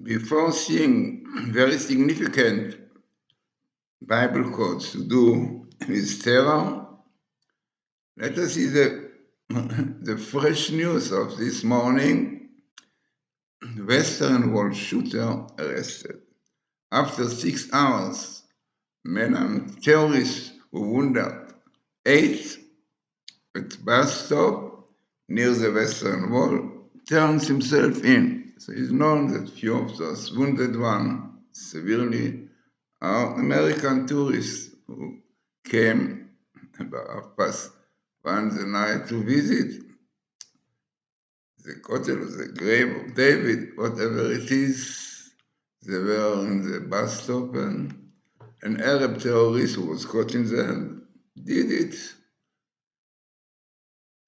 Before seeing very significant Bible quotes to do with terror, let us see the fresh news of this morning. Western Wall shooter arrested. After 6 hours, men and terrorists were wounded. 8 at bus stop near the Western Wall turns himself in. So it's known that few of those wounded ones severely are American tourists who came about 1:30 the night to visit the Kotel, the grave of David, whatever it is. They were in the bus stop and an Arab terrorist who was caught in the hand did it.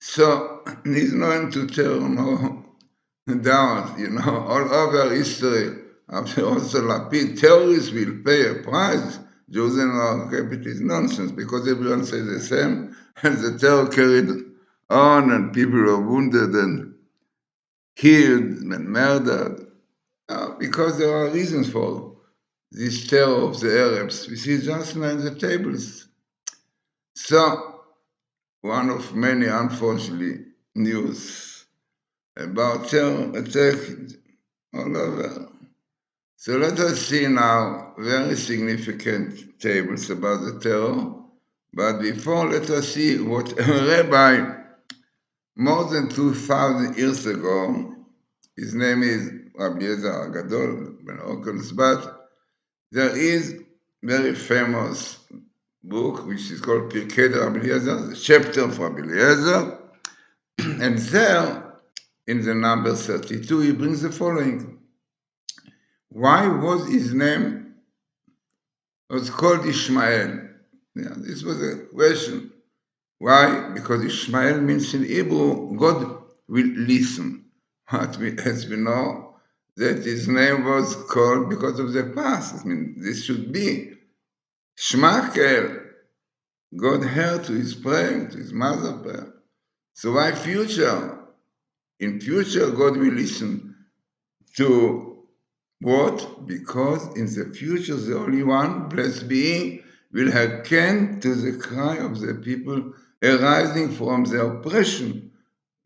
So he's known to turn down, all over history. After also Lapid, terrorists will pay a price. Jews in our capital is nonsense because everyone says the same, and the terror carried on, and people were wounded and killed and murdered. Because there are reasons for this terror of the Arabs. We see just now in the tables. So, one of many, unfortunately, news about terror attack all over. So let us see now very significant tables about the terror. But before, let us see what a rabbi more than 2,000 years ago, his name is Rabbi Eliezer Gadol Ben Okels, but there is very famous book which is called Pirkei de Rabbi Eliezer, the chapter of Rabbi Eliezer, and there, in the number 32, he brings the following. Why was his name was called Ishmael? Yeah, this was a question. Why? Because Ishmael means in Hebrew, God will listen. As we know, that his name was called because of the past. I mean, this should be Shmakel. God heard to his prayer, to his mother's prayer. So why future? In future, God will listen to what? Because in the future, the only one, blessed being, will hearken to the cry of the people arising from the oppression,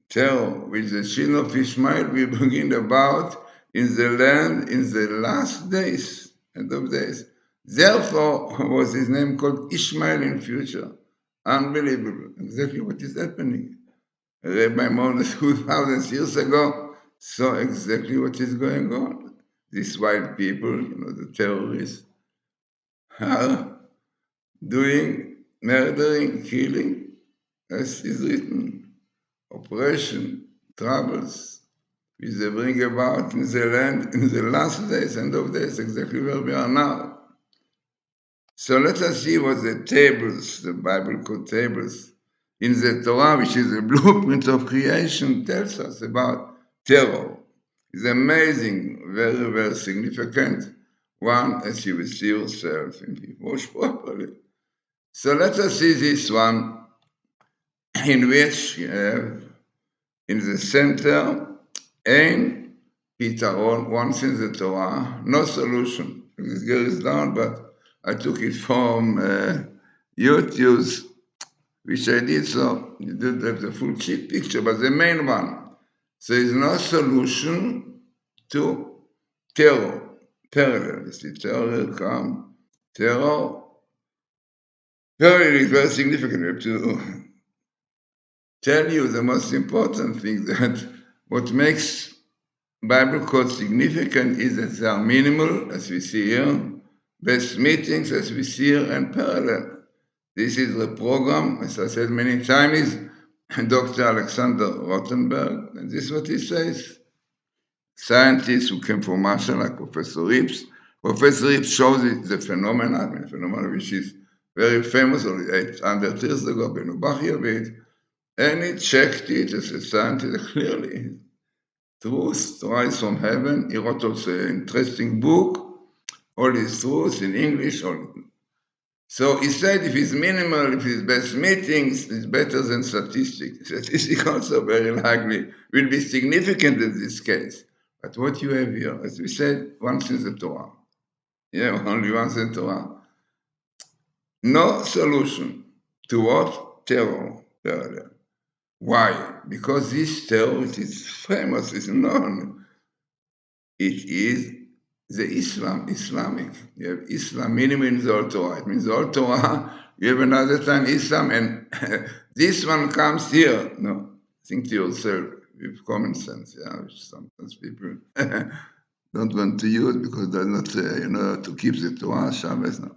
terror, which the children of Ishmael will bring about in the land in the last days, end of days. Therefore was his name called Ishmael in future. Unbelievable. Exactly what is happening. Rabbi more than 2,000 years ago saw exactly what is going on. These white people, the terrorists, are doing murdering, killing, as is written, oppression, troubles, which they bring about in the land in the last days, end of days, exactly where we are now. So let us see what the tables, the Bible called tables, in the Torah, which is the blueprint of creation, tells us about terror. It's amazing, very, very significant one, as you will see yourself if you watch properly. So let us see this one, in which you have in the center, Ein Pitaron, once in the Torah, no solution. This girl is down, but I took it from YouTube, which I did, so you didn't have the full picture, but the main one. So there is no solution to terror. Parallel, you see, terror come, terror. Parallel is very significant. We have to tell you the most important thing, that what makes Bible quotes significant is that they are minimal, as we see here, best meetings, as we see here, and parallel. This is the program, as I said many times, is Dr. Alexander Rothenberg, and this is what he says. Scientists who came from Russia, like Professor Rips. Professor Rips shows it, the phenomenon which is very famous, only 800 years ago, Benubachia, and he checked it as a scientist clearly. Truth, Rise from Heaven. He wrote also an interesting book, all his truths in English. So he said if it's minimal, if it's best meetings, it's better than statistics. Statistics also very likely will be significant in this case. But what you have here, as we said, once in the Torah. Yeah, only once in Torah. No solution to what? Terror. Terror. Why? Because this terror is famous, it's known. It is the Islamic. You have Islam minimum in the old Torah. It means the old Torah, you have another time Islam, and this one comes here. No, think to yourself with common sense, yeah, which sometimes people don't want to use because they're not, to keep the Torah, Shabbos. No.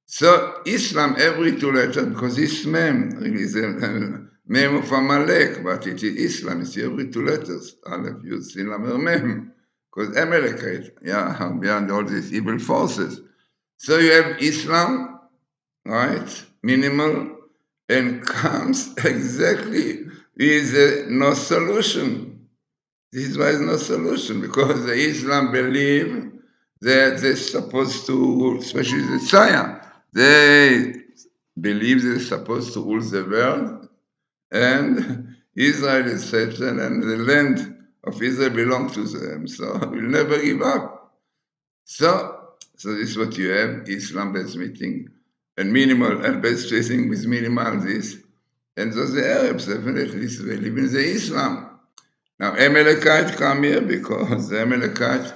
So Islam, every two letters, because this mem really is a mem of Amalek, but it is Islam, it's every two letters. Aleph, Yud, Sin, Lamed, Mem. Because Amalekite, yeah, beyond all these evil forces. So you have Islam, right, minimal, and comes exactly with no solution. This is why there's no solution, because the Islam believe that they're supposed to rule, especially the Shia. They believe they're supposed to rule the world, and Israel is Satan, and the land of Israel belongs to them, so we'll never give up. So this is what you have, Islam-based meeting, and minimal, and based tracing with minimal this. And so the Arabs definitely believe in the Islam. Now, Amalekites come here because the Amalekites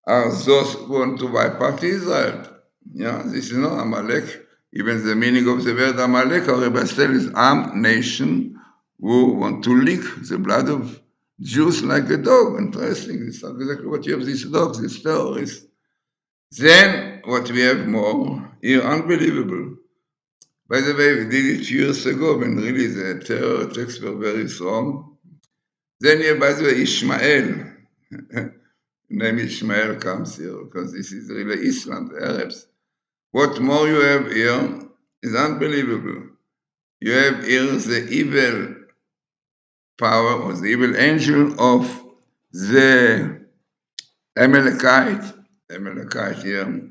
are those who want to bypass Israel. Yeah, this is not Amalek. Even the meaning of the word Amalek, or Rebbe said, is Am, nation, who want to lick the blood of Jews like a dog. Interesting. This is exactly what you have, these dogs, these terrorists. Then, what we have more, here, unbelievable. By the way, we did it years ago when really the terror attacks were very strong. Then you have, by the way, Ishmael. Name Ishmael comes here because this is really Islam, the Arabs. What more you have here is unbelievable. You have here the evil power or the evil angel of the Amalekite here.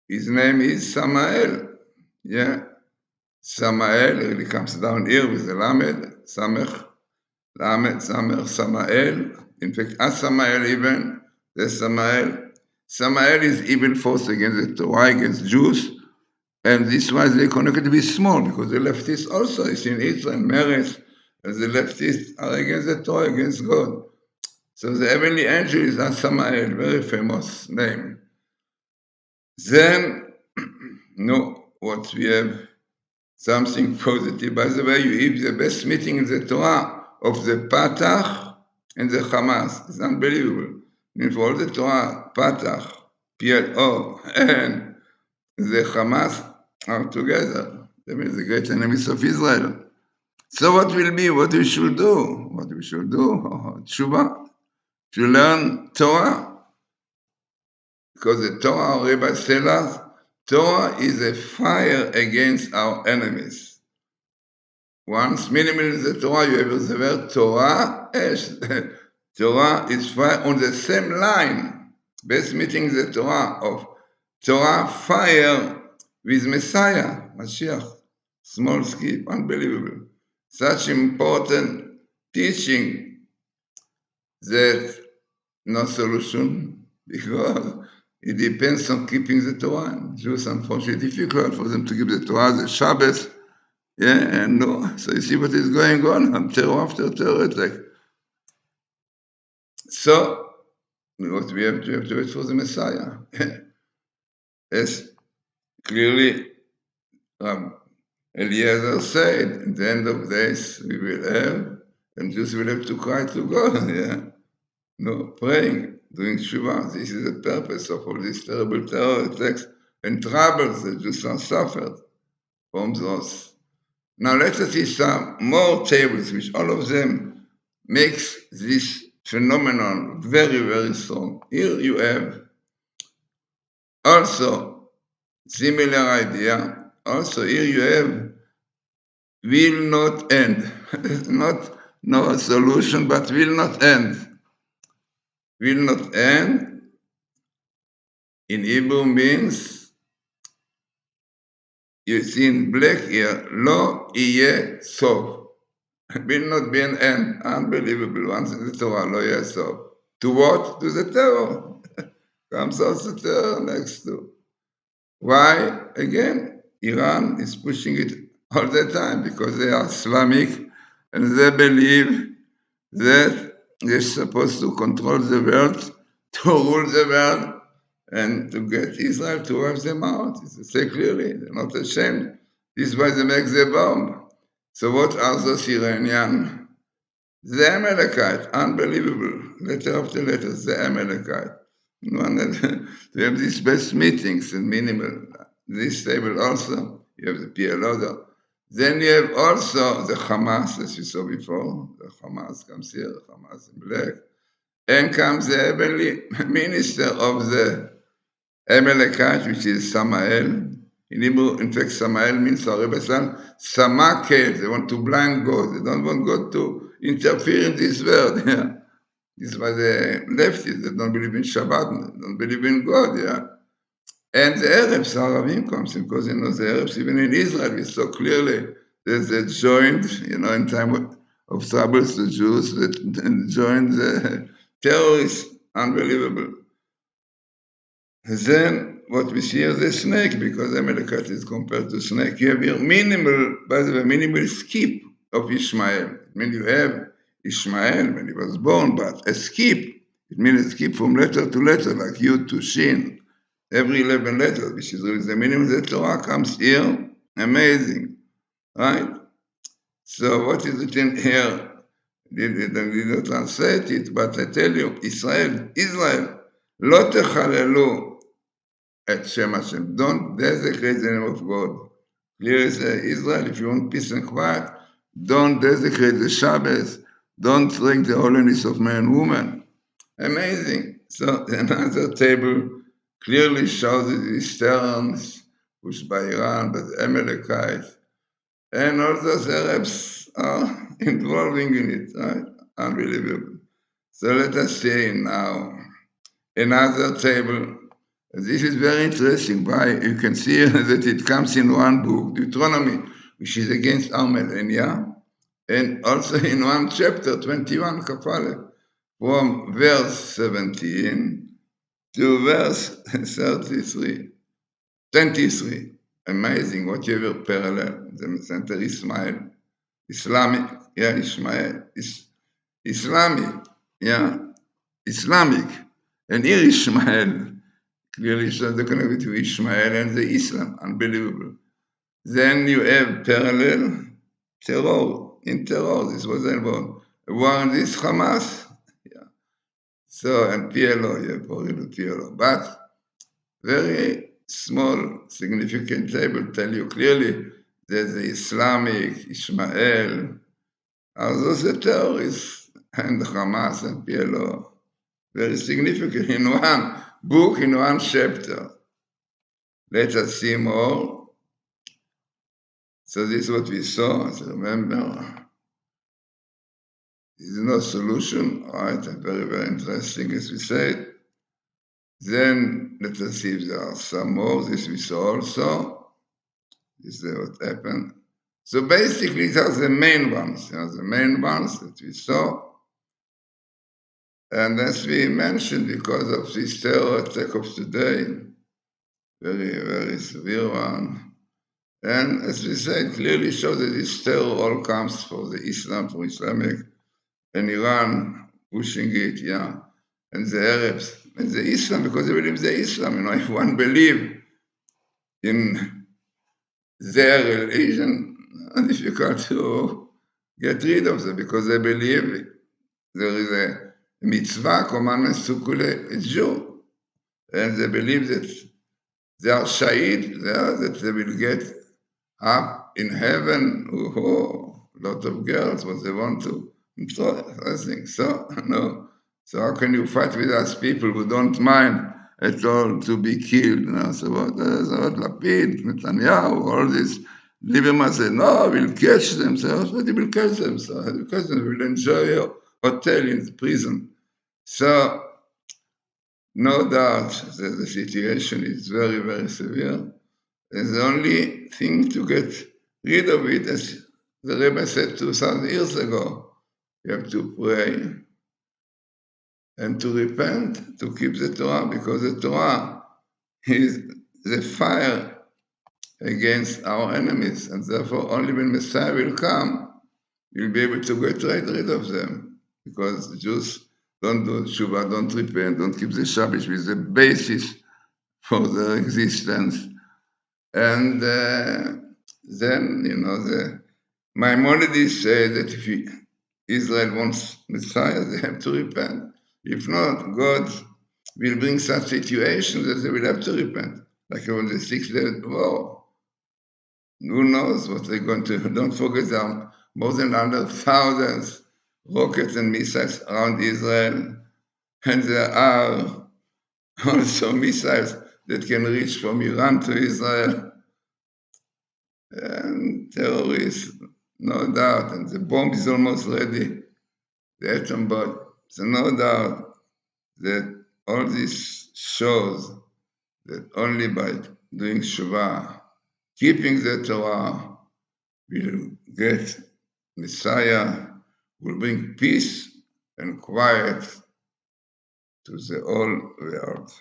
His name is Samael. Yeah. Samael really comes down here with the Lamed, Samech, Lamed, Samech, Samael. In fact, as Samael even, the Samael. Samael is evil force against the Torah, against Jews. And this was they connected to be small because the leftists also is in Israel, Meretz, and the leftists are against the Torah, against God. So the heavenly angel is Samael, very famous name. Then, what we have, something positive. By the way, you have the best meeting in the Torah of the Patach and the Hamas. It's unbelievable. I mean, for all the Torah, Patach, PLO, and the Hamas are together. That means the great enemies of Israel. So what will be, what we should do? What we should do? Tshuva, to learn Torah. Because the Torah, Rebbe tells us, Torah is a fire against our enemies. Once minimal in the Torah, you have the word Torah, Torah is fire on the same line. Best meeting the Torah of Torah fire with Messiah, Mashiach. Small skip, unbelievable. Such important teaching that no solution because it depends on keeping the Torah. Jews, unfortunately, difficult for them to keep the Torah, the Shabbos. Yeah, and no. So you see what is going on, terror after terror attack. So, what we have to wait for the Messiah. As clearly Eliezer said, at the end of days we will have, and Jews will have to cry to God, yeah. No, praying, doing Shuvah. This is the purpose of all these terrible terror attacks and troubles that Jews have suffered from those. Now let us see some more tables, which all of them makes this phenomenon very, very strong. Here you have also similar idea. Also here you have will not end. Not no solution, but will not end. Will not end in Hebrew means, you see in black here, lo yeh sof. Will not be an end. Unbelievable. Once in the Torah, lo yeh sof. To what? To the terror. Comes also terror next to. Why? Again, Iran is pushing it all the time because they are Islamic and they believe that they're supposed to control the world, to rule the world, and to get Israel to wipe them out. They say clearly, they're not ashamed. This is why they make the bomb. So what are those Iranian? The Amalekite, unbelievable. Letter after letter, the Amalekite. One that we have these best meetings and minimal. This table also, you have the PLO. Then you have also the Hamas, as you saw before. The Hamas comes here, the Hamas in black. And comes the heavenly minister of the Amalekite, which is Samael. In Hebrew, in fact, Samael means Samakel. They want to blind God. They don't want God to interfere in this world. Yeah. This is why the leftists, they don't believe in Shabbat, they don't believe in God. Yeah. And the Arabs, Arabim comes in, because the Arabs, even in Israel, we saw clearly that they joined, in time of troubles, the Jews that joined the terrorists. Unbelievable. Then what we see as a snake, because Amalekite is compared to snake, you have here minimal, by the way, minimal skip of Ishmael. I mean, you have Ishmael when he was born, but a skip, it means a skip from letter to letter, like Yud to Shin, every 11 letters, which is really the minimum. The Torah comes here, amazing, right? So what is it in here? Did not translate it, but I tell you, Israel, לא תחללו at Shem Hashem. Don't desecrate the name of God. Clear as Israel, if you want peace and quiet, don't desecrate the Shabbos. Don't break the holiness of man and woman. Amazing. So another table clearly shows these terms pushed by Iran, by the Amalekites, and all those Arabs are involving in it. Right? Unbelievable. So let us see now another table. This is very interesting. Why? You can see that it comes in one book, Deuteronomy, which is against our millennia, and also in one chapter, 21 Kafale, from verse 17 to verse 23. Amazing, whatever parallel. The center Ismail, Islamic, yeah, Ishmael, Islamic, yeah, Islamic, and here Ishmael. Clearly shows the connection between Ishmael and the Islam. Unbelievable. Then you have parallel terror. In terror, this was involved. One is Hamas. Yeah. So, and PLO, you have PLO. But very small, significant table tell you clearly that the Islamic, Ishmael, are those the terrorists, and Hamas and PLO. Very significant in one book, in one chapter. Let us see more. So this is what we saw. So remember, there is no solution. All right, very, very interesting, as we said. Then let us see if there are some more. This we saw also. This is what happened. So basically, these are the main ones. The main ones that we saw. And as we mentioned, because of this terror attack of today, very, very severe one. And as we said, clearly shows that this terror all comes for the Islam, for Islamic, and Iran pushing it, yeah, and the Arabs, and the Islam, because they believe the Islam. If one believes in their religion, it's difficult to get rid of them, because they believe there is a mitzvah, commandments to kill a Jew, and they believe that they are shahid, that they will get up in heaven, a lot of girls, what they want to control, I think. So, no. So how can you fight with us people who don't mind at all to be killed? So what Lapid, Netanyahu, all this, Lieberman said, no, we'll catch them. So what you will catch them? So catch them, we'll enjoy your hotel in the prison. So no doubt that the situation is very, very severe. And the only thing to get rid of it, as the Rebbe said 2,000 years ago, you have to pray and to repent, to keep the Torah, because the Torah is the fire against our enemies, and therefore only when Messiah will come, you'll be able to get rid of them, because the Jews don't do tshuva, don't repent, don't keep the Shabbat, which is the basis for their existence. And then, the Maimonides say that if Israel wants Messiah, they have to repent. If not, God will bring such situations that they will have to repent, like on the 6-day war. Who knows what they're going to do? Don't forget there are more than 100,000 rockets and missiles around Israel, and there are also missiles that can reach from Iran to Israel, and terrorists, no doubt, and the bomb is almost ready, the atom bomb. So no doubt that all this shows that only by doing Shuvah, keeping the Torah, will get Messiah, will bring peace and quiet to the whole world.